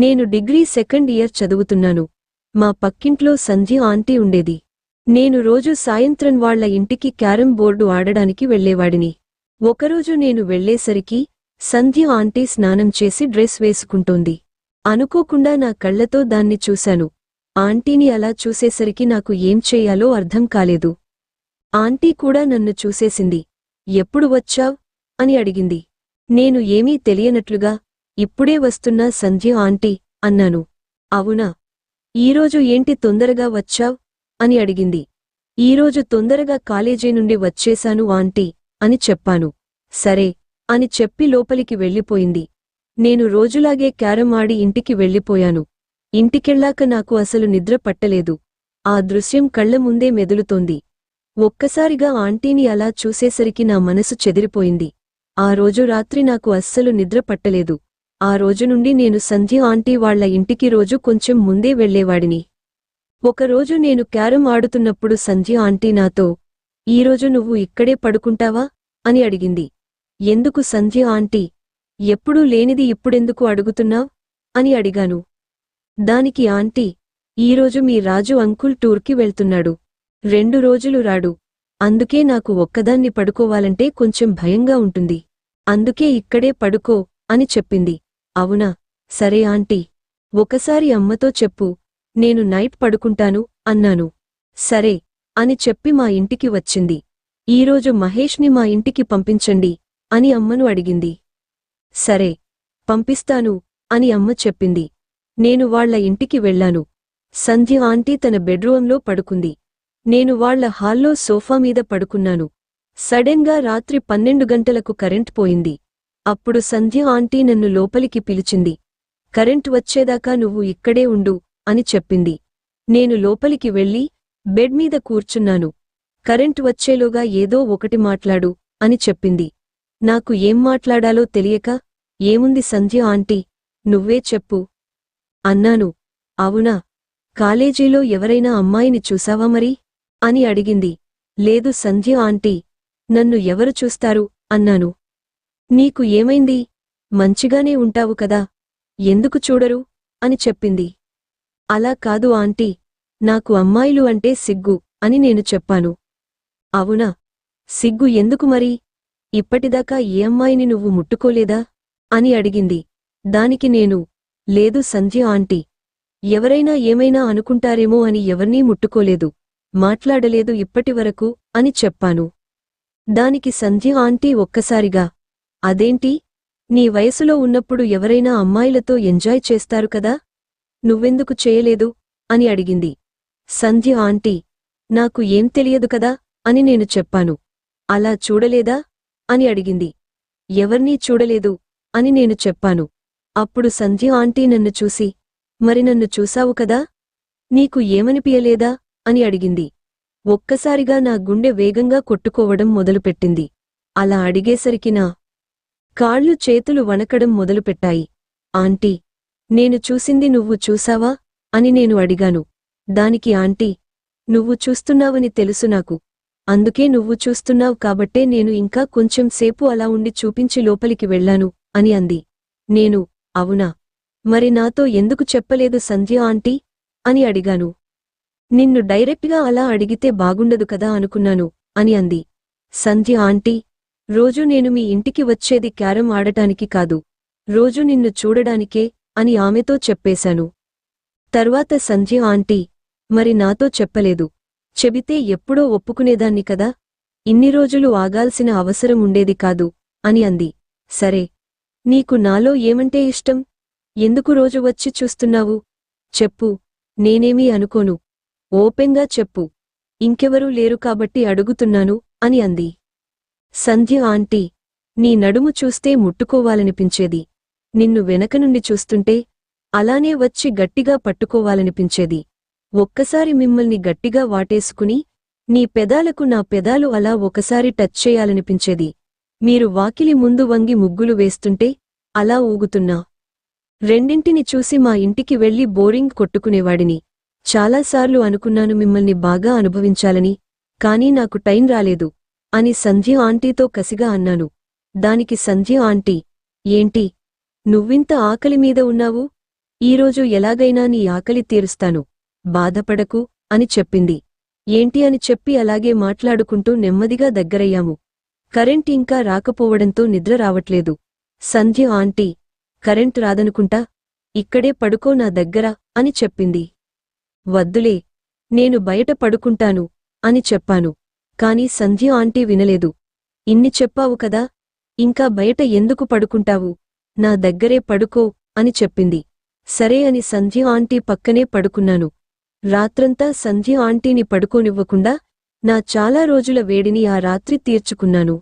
నేను degree second year చదువుతున్నాను. మా పక్కింట్లో సంధ్య ఆంటీ ఉండేది. నేను రోజూ సాయంత్రం వాళ్ల ఇంటికి క్యారమ్ బోర్డు ఆడడానికి వెళ్లేవాడిని. ఒకరోజు నేను వెళ్లేసరికి సంధ్య ఆంటీ స్నానం చేసి డ్రెస్ వేసుకుంటోంది. అనుకోకుండా నా కళ్లతో దాన్ని చూశాను. ఆంటీని అలా చూసేసరికి నాకు ఏం చెయ్యాలో అర్థం కాలేదు. ఆంటీ కూడా నన్ను చూసేసింది. ఎప్పుడు వచ్చావ్ అని అడిగింది. నేను ఏమీ తెలియనట్లుగా ఇప్పుడే వస్తున్నా సంధ్య ఆంటీ అన్నాను. అవునా, ఈరోజు ఏంటి తొందరగా వచ్చావ్ అని అడిగింది. ఈరోజు తొందరగా కాలేజీ నుండి వచ్చేశాను ఆంటీ అని చెప్పాను. సరే అని చెప్పి లోపలికి వెళ్ళిపోయింది. నేను రోజులాగే క్యారమ్ ఆడి ఇంటికి వెళ్ళిపోయాను. ఇంటికెళ్ళాక నాకు అసలు నిద్ర పట్టలేదు. ఆ దృశ్యం కళ్ల ముందే మెదులుతోంది. ఒక్కసారిగా ఆంటీని అలా చూసేసరికి నా మనసు చెదిరిపోయింది. ఆ రోజు రాత్రి నాకు అస్సలు నిద్ర పట్టలేదు. ఆ రోజు నుండి నేను సంధ్య ఆంటీ వాళ్ల ఇంటికి రోజు కొంచెం ముందే వెళ్లేవాడిని. ఒకరోజు నేను క్యారమ్ ఆడుతున్నప్పుడు సంధ్య ఆంటీ నాతో, ఈరోజు నువ్వు ఇక్కడే పడుకుంటావా అని అడిగింది. ఎందుకు సంధ్య ఆంటీ, ఎప్పుడూ లేనిది ఇప్పుడెందుకు అడుగుతున్నావ్ అని అడిగాను. దానికి ఆంటీ, ఈరోజు మీ రాజు అంకుల్ టూర్కి వెళ్తున్నాడు. 2 రోజులు రాడు. అందుకే నాకు ఒక్కదాన్ని పడుకోవాలంటే కొంచెం భయంగా ఉంటుంది. అందుకే ఇక్కడే పడుకో అని చెప్పింది. అవునా, సరే ఆంటీ. ఒకసారి అమ్మతో చెప్పు, నేను నైట్ పడుకుంటాను అన్నాను. సరే అని చెప్పి మా ఇంటికి వచ్చింది. ఈరోజు మహేష్ని మా ఇంటికి పంపించండి అని అమ్మను అడిగింది. సరే పంపిస్తాను అని అమ్మ చెప్పింది. నేను వాళ్ల ఇంటికి వెళ్లాను. సంధ్య ఆంటీ తన బెడ్రూంలో పడుకుంది. నేను వాళ్ల హాల్లో సోఫా మీద పడుకున్నాను. సడెన్గా రాత్రి 12 గంటలకు కరెంట్ పోయింది. అప్పుడు సంధ్య ఆంటీ నన్ను లోపలికి పిలిచింది. కరెంట్ వచ్చేదాకా నువ్వు ఇక్కడే ఉండు అని చెప్పింది. నేను లోపలికి వెళ్లి బెడ్ మీద కూర్చున్నాను. కరెంట్ వచ్చేలోగా ఏదో ఒకటి మాట్లాడు అని చెప్పింది. నాకు ఏం మాట్లాడాలో తెలియక, ఏముంది సంధ్య ఆంటీ, నువ్వే చెప్పు అన్నాను. అవునా, కాలేజీలో ఎవరైనా అమ్మాయిని చూసావా మరి అని అడిగింది. లేదు సంధ్య ఆంటీ, నన్ను ఎవరు చూస్తారు అన్నాను. నీకు ఏమైంది, మంచిగానే ఉంటావు కదా, ఎందుకు చూడరు అని చెప్పింది. అలా కాదు ఆంటీ, నాకు అమ్మాయిలు అంటే సిగ్గు అని నేను చెప్పాను. అవునా, సిగ్గు ఎందుకు మరి, ఇప్పటిదాకా ఏ అమ్మాయిని నువ్వు ముట్టుకోలేదా అని అడిగింది. దానికి నేను, లేదు సంధ్య ఆంటీ, ఎవరైనా ఏమైనా అనుకుంటారేమో అని ఎవర్నీ ముట్టుకోలేదు, మాట్లాడలేదు ఇప్పటివరకు అని చెప్పాను. దానికి సంధ్య ఆంటీ ఒక్కసారిగా, అదేంటి, నీ వయసులో ఉన్నప్పుడు ఎవరైనా అమ్మాయిలతో ఎంజాయ్ చేస్తారు కదా, నువ్వెందుకు చేయలేదు అని అడిగింది. సంధ్య ఆంటీ, నాకు ఏం తెలియదు కదా అని నేను చెప్పాను. అలా చూడలేదా అని అడిగింది. ఎవర్నీ చూడలేదు అని నేను చెప్పాను. అప్పుడు సంధ్య ఆంటీ నన్ను చూసి, మరి నన్ను చూసావు కదా, నీకు ఏమనిపియలేదా అని అడిగింది. ఒక్కసారిగా నా గుండె వేగంగా కొట్టుకోవడం మొదలుపెట్టింది. అలా అడిగేసరికి నా కాళ్ళు చేతులు వణకడం మొదలుపెట్టాయి. ఆంటీ, నేను చూసింది నువ్వు చూసావా అని నేను అడిగాను. దానికి ఆంటీ, నువ్వు చూస్తున్నావని తెలుసు నాకు, అందుకే నువ్వు చూస్తున్నావ్ కాబట్టే నేను ఇంకా కొంచెం సేపు అలా ఉండి చూపించి లోపలికి వెళ్లాను అని అంది. నేను, అవునా, మరి నాతో ఎందుకు చెప్పలేదు సంధ్య ఆంటీ అని అడిగాను. నిన్ను డైరెక్ట్గా అలా అడిగితే బాగుండదు కదా అనుకున్నాను అని అంది. సంధ్య ఆంటీ, రోజూ నేను మీ ఇంటికి వచ్చేది క్యారమ్ ఆడటానికి కాదు, రోజూ నిన్ను చూడడానికే అని ఆమెతో చెప్పేశాను. తర్వాత సంధ్య ఆంటీ, మరి నాతో చెప్పలేదు, చెబితే ఎప్పుడో ఒప్పుకునేదాన్ని కదా, ఇన్ని రోజులు ఆగాల్సిన అవసరం ఉండేది కాదు అని అంది. సరే, నీకు నాలో ఏమంటే ఇష్టం, ఎందుకు రోజు వచ్చి చూస్తున్నావు, చెప్పు, నేనేమీ అనుకోను, ఓపెన్గా చెప్పు, ఇంకెవరూ లేరు కాబట్టి అడుగుతున్నాను అని అంది. సంధ్య ఆంటీ, నీ నడుము చూస్తే ముట్టుకోవాలనిపించేది, నిన్ను వెనక నుండి చూస్తుంటే అలానే వచ్చి గట్టిగా పట్టుకోవాలనిపించేది, ఒక్కసారి మిమ్మల్ని గట్టిగా వాటేసుకుని నీ పెదాలకు నా పెదాలు అలా ఒకసారి టచ్ చేయాలనిపించేది, మీరు వాకిలి ముందు వంగి ముగ్గులు వేస్తుంటే అలా ఊగుతున్నా. రెండింటిని చూసి మా ఇంటికి వెళ్లి బోరింగ్ కొట్టుకునేవాడిని. చాలాసార్లు అనుకున్నాను మిమ్మల్ని బాగా అనుభవించాలని, కానీ నాకు టైం రాలేదు అని సంధ్య ఆంటీతో కసిగా అన్నాను. దానికి సంధ్య ఆంటీ, ఏంటి, నువ్వింత ఆకలి మీద ఉన్నావు, ఈరోజు ఎలాగైనా నీ ఆకలి తీరుస్తాను, బాధపడకు అని చెప్పింది. ఏంటి అని చెప్పి అలాగే మాట్లాడుకుంటూ నెమ్మదిగా దగ్గరయ్యాము. కరెంట్ ఇంకా రాకపోవడంతో నిద్ర రావట్లేదు. సంధ్య ఆంటీ, కరెంట్ రాదనుకుంటా, ఇక్కడే పడుకో నా దగ్గర అని చెప్పింది. వద్దులే, నేను బయట పడుకుంటాను అని చెప్పాను. కాని సంధ్య ఆంటీ వినలేదు. ఇన్ని చెప్పావు కదా, ఇంకా బయట ఎందుకు పడుకుంటావు, నా దగ్గరే పడుకో అని చెప్పింది. సరే అని సంధ్య ఆంటీ పక్కనే పడుకున్నాను. రాత్రంతా సంధ్య ఆంటీని పడుకోనివ్వకుండా నా చాలా రోజుల వేడిని ఆ రాత్రి తీర్చుకున్నాను.